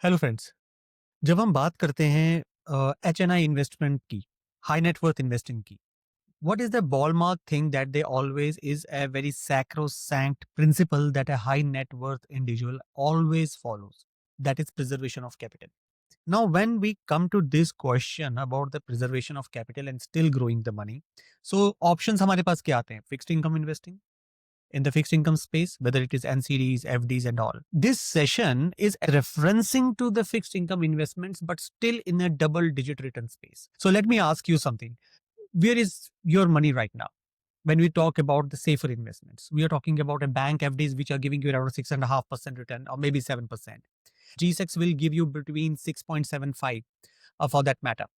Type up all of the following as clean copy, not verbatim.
Hello friends. जब हम बात करते हैं एच एन आई इन्वेस्टमेंट की, हाई नेटवर्थ इन्वेस्टिंग की, what is the ballpark thing that they always is a very sacrosanct principle that a high net worth individual always follows, that is preservation of capital. Now when we come to this question about the preservation of capital and still growing the money, so options हमारे पास क्या आते हैं? Fixed income investing in the fixed income space, whether it is NCDs, FDs, and all. This session is referencing to the fixed income investments, but still in a double digit return space. So let me ask you something. Where is your money right now? When we talk about the safer investments, we are talking about a bank FDs which are giving you around 6.5% return or maybe 7%. GSECs will give you between 6.75 for that matter.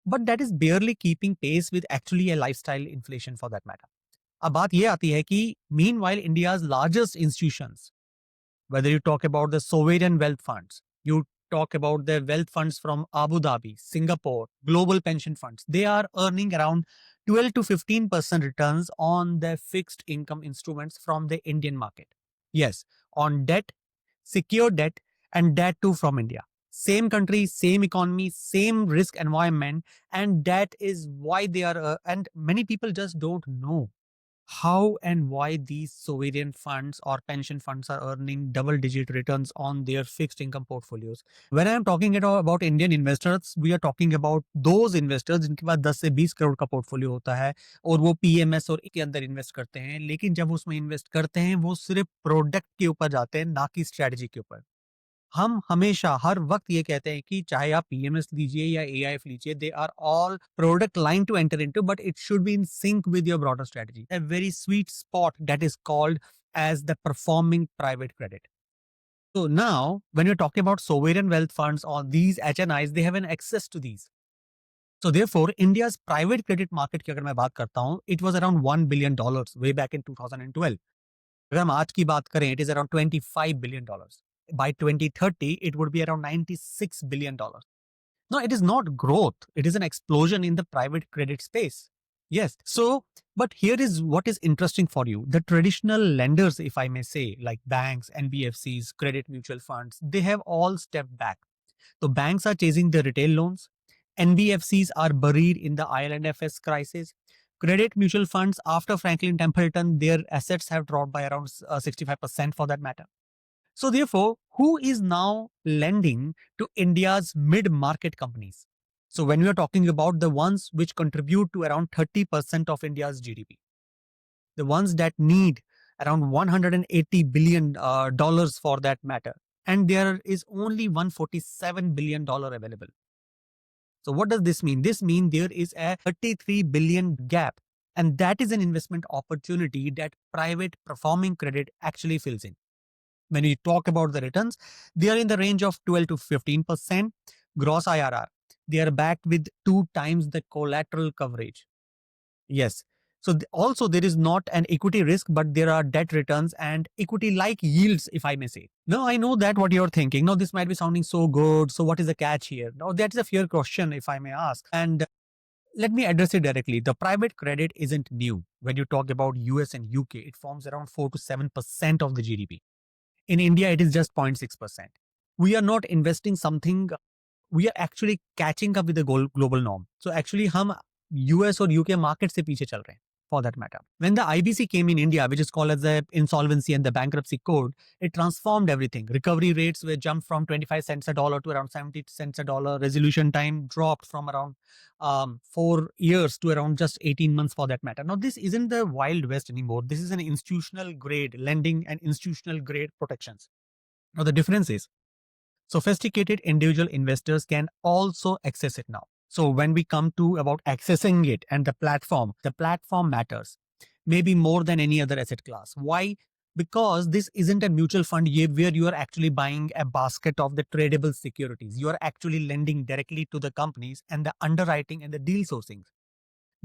But that is barely keeping pace with actually a lifestyle inflation for that matter. अब बात ये आती है कि mean while India's largest institutions, whether you talk about the sovereign wealth funds, you talk about the wealth funds from Abu Dhabi, Singapore, global pension funds, they are earning around 12 to 15% returns on their fixed income instruments from the Indian market. Yes, on debt, secure debt, and that too from India. Same country, same economy, same risk environment, and that is why they are, and many people just don't know how and why these sovereign funds or pension funds are earning double digit returns on their fixed income portfolios. When I am talking about Indian investors, we are talking about those investors जिनके पास 10 से 20 करोड़ का portfolio होता है और वो PMS और के अंदर इन्वेस्ट करते हैं, लेकिन जब उसमें इन्वेस्ट करते हैं वो सिर्फ प्रोडक्ट के ऊपर जाते हैं, ना कि स्ट्रेटजी के ऊपर। हम हमेशा हर वक्त ये कहते हैं कि चाहे आप पीएमएस लीजिए या एआईएफ लीजिए, they are all product line to enter into, but it should be in sync with your broader strategy, a very sweet spot that is called as the performing private credit. So now when you're talking about sovereign wealth funds or these HNIs, they have an access to these. So therefore India's private credit market की अगर मैं बात करता हूँ, it was around $1 billion way back in 2012. अगर हम आज की बात करें, it is around $25 billion. By 2030 it would be around $96 billion. No, it is not growth, it is an explosion in the private credit space. Yes, so but here is what is interesting for you. The traditional lenders, if I may say, like banks, NBFCs, credit mutual funds, they have all stepped back. So banks are chasing the retail loans, NBFCs are buried in the IL&FS crisis. Credit mutual funds, after Franklin Templeton, their assets have dropped by around 65% for that matter. So therefore, who is now lending to India's mid-market companies? So when we are talking about the ones which contribute to around 30% of India's GDP, the ones that need around $180 billion dollars for that matter, and there is only $147 billion available. So what does this mean? This means there is a 33 billion gap, and that is an investment opportunity that private performing credit actually fills in. When we talk about the returns, they are in the range of 12 to 15% gross IRR. They are backed with 2 times the collateral coverage. Yes. So also there is not an equity risk, but there are debt returns and equity-like yields, if I may say. Now I know that what you're thinking. Now this might be sounding so good. So what is the catch here? Now that is a fair question, if I may ask. And let me address it directly. The private credit isn't new. When you talk about US and UK, it forms around 4 to 7% of the GDP. In India, it is just 0.6%. We are not investing something, we are actually catching up with the global norm. So actually हम US और UK market से पीछे चल रहे हैं for that matter. When the IBC came in India, which is called as the insolvency and the bankruptcy code, it transformed everything. Recovery rates were jumped from 25 cents a dollar to around 70 cents a dollar. Resolution time dropped from around 4 years to around just 18 months for that matter. Now, this isn't the Wild West anymore. This is an institutional grade lending and institutional grade protections. Now, the difference is sophisticated individual investors can also access it now. So when we come to about accessing it and the platform matters maybe more than any other asset class. Why? Because this isn't a mutual fund where you are actually buying a basket of the tradable securities. You are actually lending directly to the companies and the underwriting and the deal sourcing,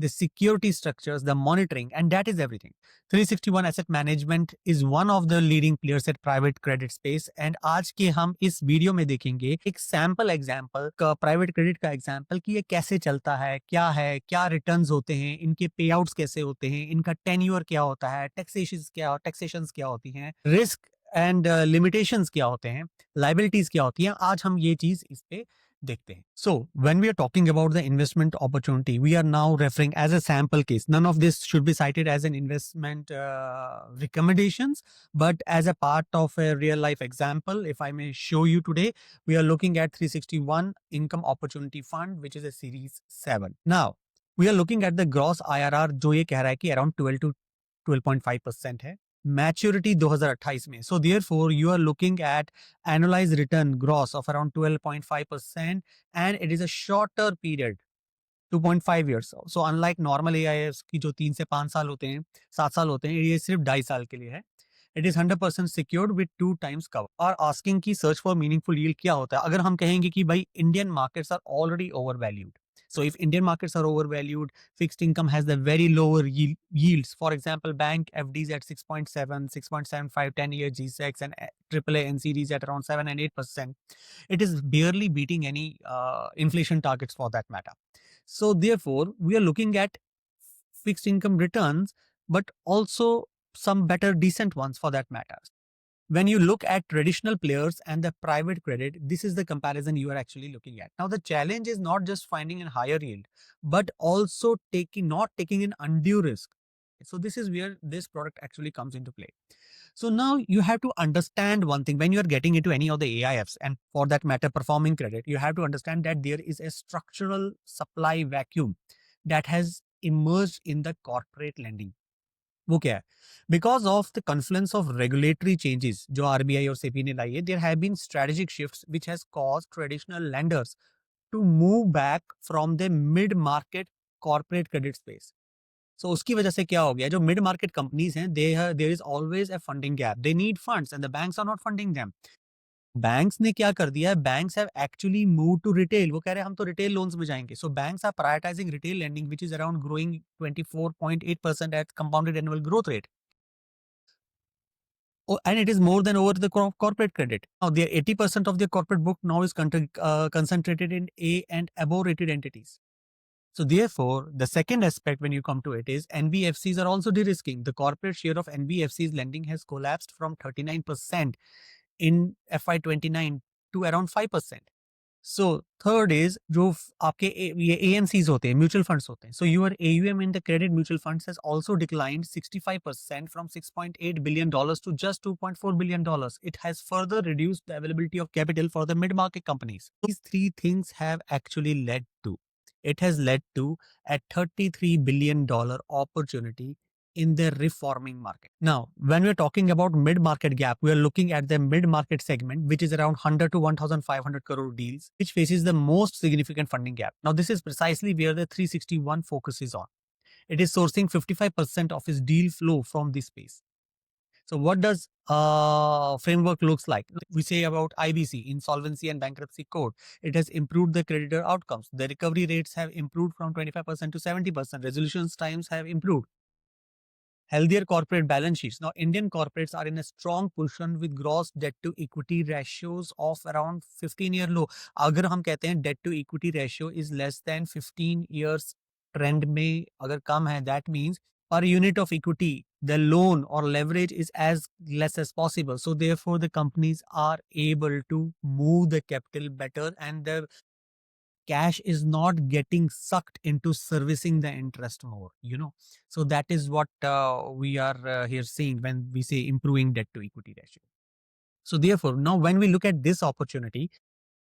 the security structures, the monitoring, and that is everything. 361 Asset Management is one of the leading players at private credit space. And आज के हम इस video में देखेंगे एक sample example का, private credit का example कि ये कैसे चलता है, क्या रिटर्न्स होते हैं, इनके पे आउट्स कैसे होते हैं, इनका टेन्योर क्या होता है, टैक्सेशंस क्या होती हैं, रिस्क एंड लिमिटेशंस क्या होते हैं, लाइबिलिटीज क्या होती हैं, आज हम ये चीज इस पे देखते हैं. So when we are talking about the investment opportunity, we are now referring as a sample case. None of this should be cited as an investment recommendations, but as a part of a real life example, if I may show you today, we are looking at 361 income opportunity fund, which is a series 7. Now we are looking at the gross IRR, जो ये कह रहा है कि around 12 to 12.5% है. Maturity 2028 में. So therefore you are looking at annualized return gross of around 12.5%, and it is a shorter period, 2.5 years. So unlike normal AIFs की जो 3 से 5 साल होते हैं, 7 साल होते हैं, ये सिर्फ 2.5 साल के लिए है. It is 100% secured with 2 times cover. और asking की search for meaningful yield क्या होता है? अगर हम कहेंगे कि भाई Indian markets are already overvalued. So if Indian markets are overvalued, fixed income has the very lower yields. For example, bank FDs at 6.7, 6.75, 10-year G-Secs, and AAA NCDs at around 7 and 8%. It is barely beating any inflation targets for that matter. So therefore, we are looking at fixed income returns, but also some better decent ones for that matter. When you look at traditional players and the private credit, this is the comparison you are actually looking at. Now, the challenge is not just finding a higher yield, but also not taking an undue risk. So this is where this product actually comes into play. So now you have to understand one thing when you are getting into any of the AIFs, and for that matter, performing credit, you have to understand that there is a structural supply vacuum that has emerged in the corporate lending. वो क्या है? Because of the confluence of regulatory changes जो RBI और SEBI ने लाई है, there have been strategic shifts which has caused traditional lenders to move back from the mid-market corporate credit space. So उसकी वजह से क्या हो गया? जो mid-market companies हैं, there is always a funding gap. They need funds and the banks are not funding them. Banks ने क्या कर दिया है? Banks have actually move to retail. वो कह रहे हैं हम तो रिटेल लोन्स में जाएंगे. So banks are prioritising retail lending, which is around growing 24.8% at compounded annual growth rate. Oh, and it is more than over the corporate credit. Now, their 80% of their corporate book now is concentrated in A and above rated entities. So therefore, the second aspect when you come to it is NBFCs are also de-risking. The corporate share of NBFCs lending has collapsed from 39% in FY29 to around 5%. So third is जो आपके ये AMCs होते हैं, mutual funds होते हैं. So your AUM in the credit mutual funds has also declined 65% from $6.8 billion to just $2.4 billion. It has further reduced the availability of capital for the mid-market companies. These three things have actually led to a $33 billion opportunity in the reforming market. Now, when we're talking about mid-market gap, we are looking at the mid-market segment, which is around 100 to 1,500 crore deals, which faces the most significant funding gap. Now, this is precisely where the 361 focuses on. It is sourcing 55% of its deal flow from this space. So what does framework looks like? We say about IBC, Insolvency and Bankruptcy Code. It has improved the creditor outcomes. The recovery rates have improved from 25% to 70%. Resolutions times have improved. Healthier corporate balance sheets. Now, Indian corporates are in a strong position with gross debt to equity ratios of around 15-year low. अगर हम कहते हैं debt to equity ratio is less than 15 years trend में अगर कम है, that means per unit of equity, the loan or leverage is as less as possible. So therefore, the companies are able to move the capital better, and the cash is not getting sucked into servicing the interest more. So that is what we are here seeing when we say improving debt to equity ratio. So therefore, now when we look at this opportunity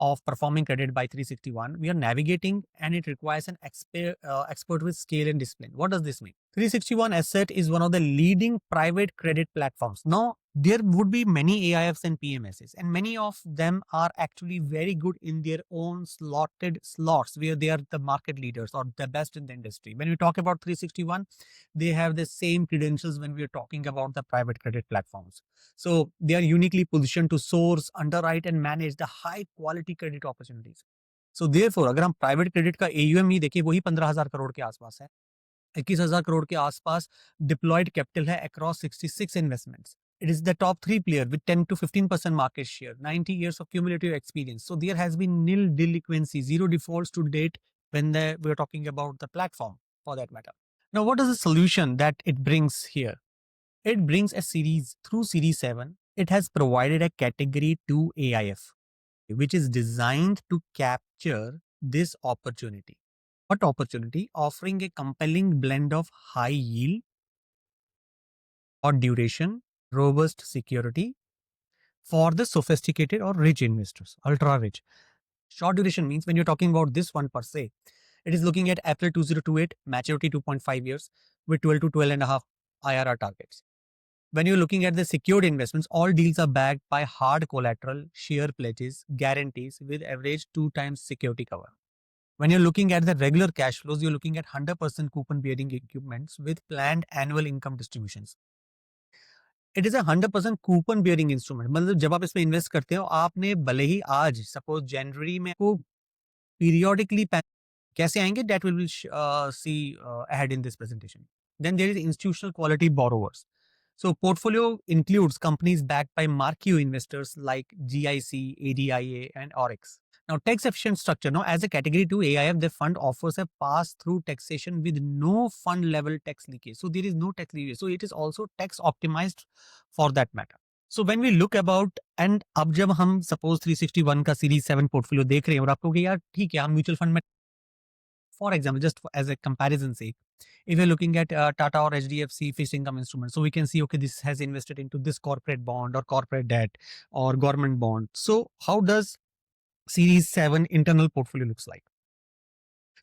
of performing credit by 361, we are navigating, and it requires an expert with scale and discipline. What does this mean? 361 Asset is one of the leading private credit platforms. Now, there would be many AIFs and PMSs, and many of them are actually very good in their own slotted slots where they are the market leaders or the best in the industry. When we talk about 361, they have the same credentials when we are talking about the private credit platforms. So they are uniquely positioned to source, underwrite, and manage the high quality credit opportunities. So therefore, अगर हम private credit का AUM ही देखें, वही 15,000 करोड़ के आसपास है. 21,000 करोड़ के आसपास डिप्लॉयड कैपिटल है across 66 investments. It is the top 3 player with 10 to 15% market share, 90 years of cumulative experience. So there has been nil delinquency, zero defaults to date when we're talking about the platform for that matter. Now, what is the solution that it brings here? It brings a series through Series 7. it has provided a category 2 AIF, which is designed to capture this opportunity. What opportunity? Offering a compelling blend of high yield or duration, robust security for the sophisticated or rich investors, ultra rich. Short duration means when you're talking about this one per se, it is looking at April 2028, maturity 2.5 years with 12 to 12 and a half IRR targets. When you're looking at the secured investments, all deals are backed by hard collateral, share pledges, guarantees with average 2 times security cover. When you're looking at the regular cash flows, you're looking at 100% coupon bearing equipments with planned annual income distributions. It is 100% coupon bearing instrument, मतलब जब आप इसमें invest करते हो आपने भले ही आज suppose जनवरी में को पीरियोडिकली कैसे आएंगे that will see ahead in this presentation. Then there is institutional quality borrowers. So portfolio includes companies backed by marquee investors like GIC, ADIA, and Oryx. Now, tax efficient structure. Now, as a category 2 AIF, the fund offers a pass through taxation with no fund level tax leakage. So there is no tax leakage. So it is also tax optimized for that matter. So when we look about and अब जब हम suppose 361 का series 7 portfolio देख रहे हैं और आपको कि यार ठीक है हम म्यूचुअल फंड में for example, just as a comparison sake, if you're looking at Tata or HDFC fixed income instruments, so we can see, okay, this has invested into this corporate bond or corporate debt or government bond. So how does Series 7 internal portfolio looks like?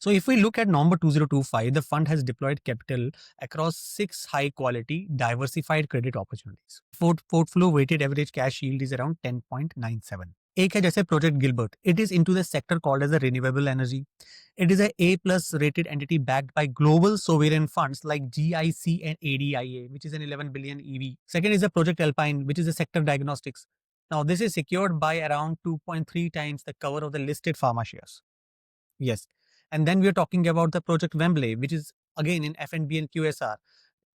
So if we look at number 2025, the fund has deployed capital across 6 high quality diversified credit opportunities. Portfolio weighted average cash yield is around 10.97. एक है जैसे Project Gilbert. It is into the sector called as a renewable energy. It is a A+ rated entity backed by global sovereign funds like GIC and ADIA, which is an 11 billion EV. Second is a Project Alpine, which is a sector diagnostics. Now this is secured by around 2.3 times the cover of the listed pharma shares. Yes. And then we are talking about the Project Wembley, which is again in FNB and QSR.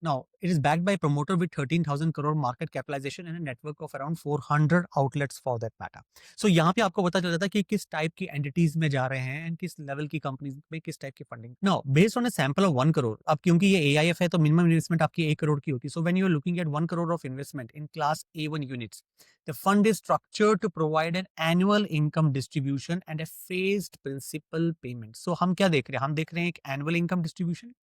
Now, it is backed by a promoter with 13,000 crore market capitalization and a network of around 400 outlets for that matter. So, यहाँ पे आपको पता चल जाता है कि किस type की एंटिटीज में जा रहे हैं एंड किस लेवल की कंपनीज में किस टाइप की funding. Now based on a sample of 1 crore, अब क्योंकि ये एआईएफ है तो मिनिमम इन्वेस्टमेंट आपकी 1 करोड़ की होती है. So when you are looking at 1 crore of investment in class A1 units, the fund is structured to provide an annual income distribution and a phased principal payment. So हम क्या देख रहे हैं? हम देख रहे हैं एक annual income distribution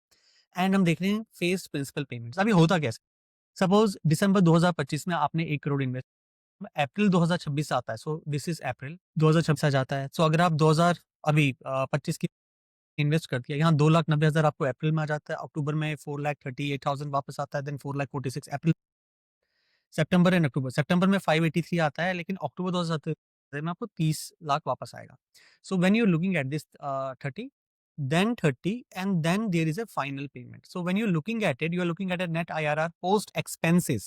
एंड हम देख रहे हैं phased principal payments. अभी होता कैसे? सपोज दिसंबर 2025 में आपने 1 करोड़ इन्वेस्ट, अप्रैल 2026 आता है, सो दिस इज अप्रैल 2026 आ जाता है. सो अगर आप 2000 अभी 25 की इन्वेस्ट कर दिया, यहाँ 2,90,000 आपको अप्रैल में आ जाता है, अक्टूबर में 4,38,000 वापस आता है, then 4,46,000 April, September and October. सितंबर में 583 आता है, लेकिन अक्टूबर 2017 में आपको 30 लाख वापस आएगा. So when you are looking at this 30, then 30, and then there is a final payment. So when you're looking at it, you are looking at a net IRR post expenses.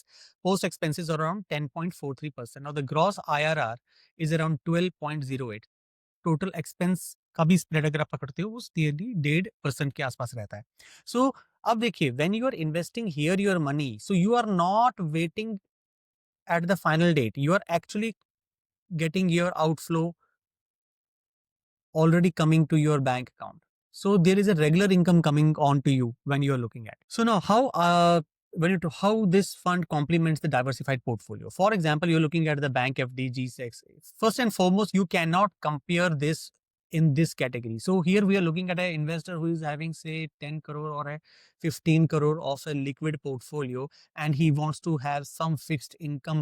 Post expenses are around 10.43%. Now the gross IRR is around 12.08. Total expense का भी spread अगर आप पकड़ते हो वो nearly 1.5% के आसपास रहता है. सो अब देखिए, when you are investing here your money, so you are not waiting at the final date. You are actually getting your outflow already coming to your bank account. So there is a regular income coming on to you when you are looking at it. So now how this fund complements the diversified portfolio. For example, you're looking at the bank FD G6. First and foremost, you cannot compare this in this category. So here we are looking at an investor who is having say 10 crore or a 15 crore of a liquid portfolio, and he wants to have some fixed income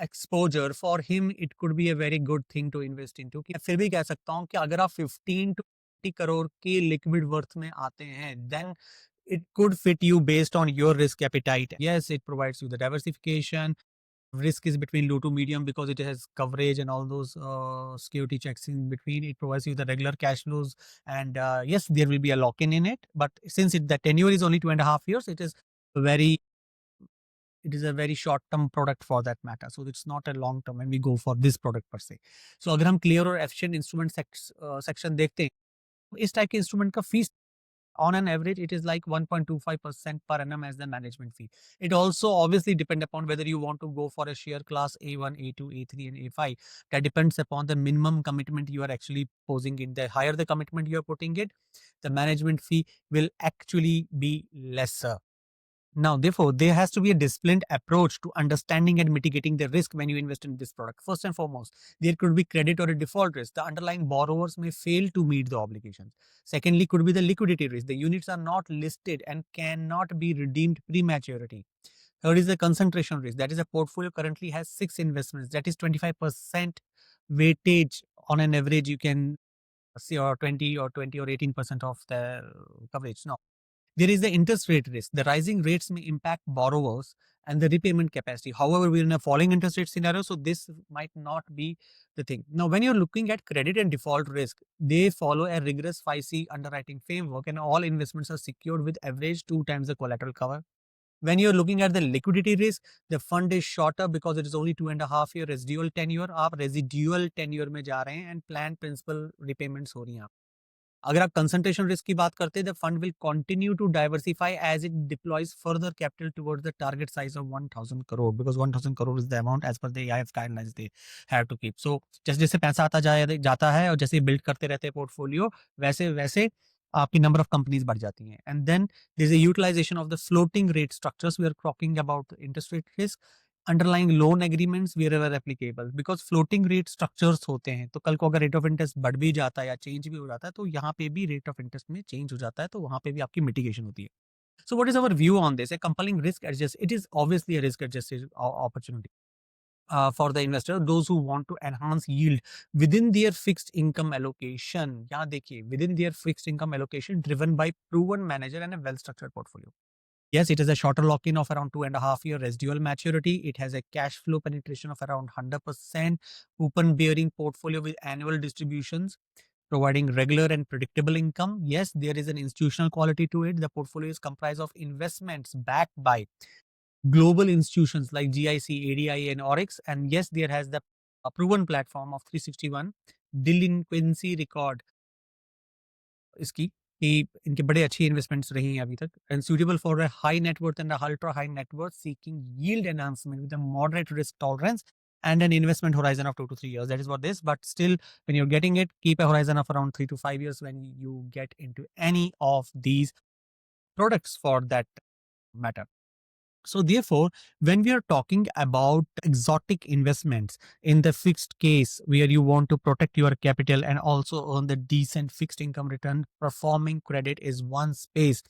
exposure. For him it could be a very good thing to invest into. कि फिर भी कह सकता हूँ कि अगर आप 15 to 20 crore के लिक्विड वर्थ में आते हैं, then it could fit you based on your risk appetite. Yes, it provides you the diversification. Risk is between low to medium because it has coverage and all those security checks in between. It provides you the regular cash flows, and yes, there will be a lock-in in it. But since the tenure is only 2.5 years, it is a very short-term product for that matter. So it's not a long-term when we go for this product per se. So अगर हम clear और efficient instrument section देखते हैं, इस type के instrument का fees on an average it is like 1.25% per annum as the management fee. It also obviously depend upon whether you want to go for a share class A1, A2, A3 and A5. That depends upon the minimum commitment you are actually posing in. The higher the commitment you are putting it, the management fee will actually be lesser. Now, therefore, there has to be a disciplined approach to understanding and mitigating the risk when you invest in this product. First and foremost, there could be credit or a default risk. The underlying borrowers may fail to meet the obligations. Secondly, could be the liquidity risk. The units are not listed and cannot be redeemed prematurity. Third is the concentration risk. That is, a portfolio currently has 6 investments. That is 25% weightage on an average. You can see, or 20 or 18% of the coverage. No, there is the interest rate risk. The rising rates may impact borrowers and the repayment capacity. However, we're in a falling interest rate scenario, so this might not be the thing. Now, when you're looking at credit and default risk, they follow a rigorous 5C underwriting framework, and all investments are secured with average 2 times the collateral cover. When you're looking at the liquidity risk, the fund is shorter because it is only 2.5 year residual tenure. आप residual tenure में जा रहे हैं and planned principal repayments हो रही हैं. अगर आप कंसंट्रेशन रिस्क की बात करते हैं, the fund will continue to diversify as it deploys further capital towards the target size of 1000 crore, because 1000 crore is the amount as per the IAF guidelines they have to keep. So जैसे जैसे पैसा आता जाता है और जैसे बिल्ड करते रहते हैं पोर्टफोलियो, वैसे वैसे आपकी नंबर ऑफ कंपनीज बढ़ जाती हैं. And then there is a utilisation of the floating rate structures. We are talking about interest rate risk, underlying loan agreements wherever applicable, because floating rate structures होते हैं, तो कल को अगर rate of interest बढ़ भी जाता है या चेंज भी हो जाता है, तो यहाँ पे भी रेट ऑफ इंटरेस्ट में चेंज हो जाता है, तो वहाँ पे भी आपकी मिटिगेशन होती है. So what is our view on this? A compelling risk adjust. It is obviously a risk adjusted opportunity for the investor, those who want to enhance yield within their fixed income allocation. यहाँ देखिए, within their fixed income allocation driven by proven manager and a well structured portfolio. Yes, it is a shorter lock-in of around 2.5 year residual maturity. It has a cash flow penetration of around 100%, coupon-bearing portfolio with annual distributions, providing regular and predictable income. Yes, there is an institutional quality to it. The portfolio is comprised of investments backed by global institutions like GIC, ADI, and Oryx. And yes, there has the proven platform of 361 delinquency record इसकी कि इनके बड़े अच्छी investments रही हैं अभी तक, and suitable for a high net worth and a ultra high net worth seeking yield enhancement with a moderate risk tolerance and an investment horizon of 2 to 3 years. That is what this, but still, when you're getting it, keep a horizon of around 3 to 5 years when you get into any of these products for that matter. So therefore, when we are talking about exotic investments in the fixed case where you want to protect your capital and also earn the decent fixed income return, performing credit is one space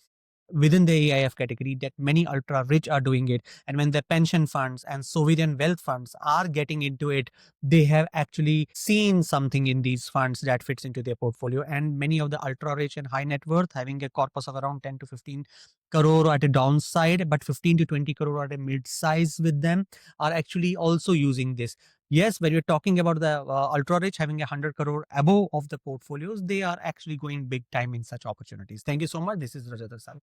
within the AIF category that many ultra rich are doing it. And when the pension funds and sovereign wealth funds are getting into it, they have actually seen something in these funds that fits into their portfolio. And many of the ultra rich and high net worth, having a corpus of around 10 to 15 crore at a downside, but 15 to 20 crore at a mid size with them, are actually also using this. Yes, when you're talking about the ultra rich having 100 crore above of the portfolios, they are actually going big time in such opportunities. Thank you so much. This is Rajat Sal.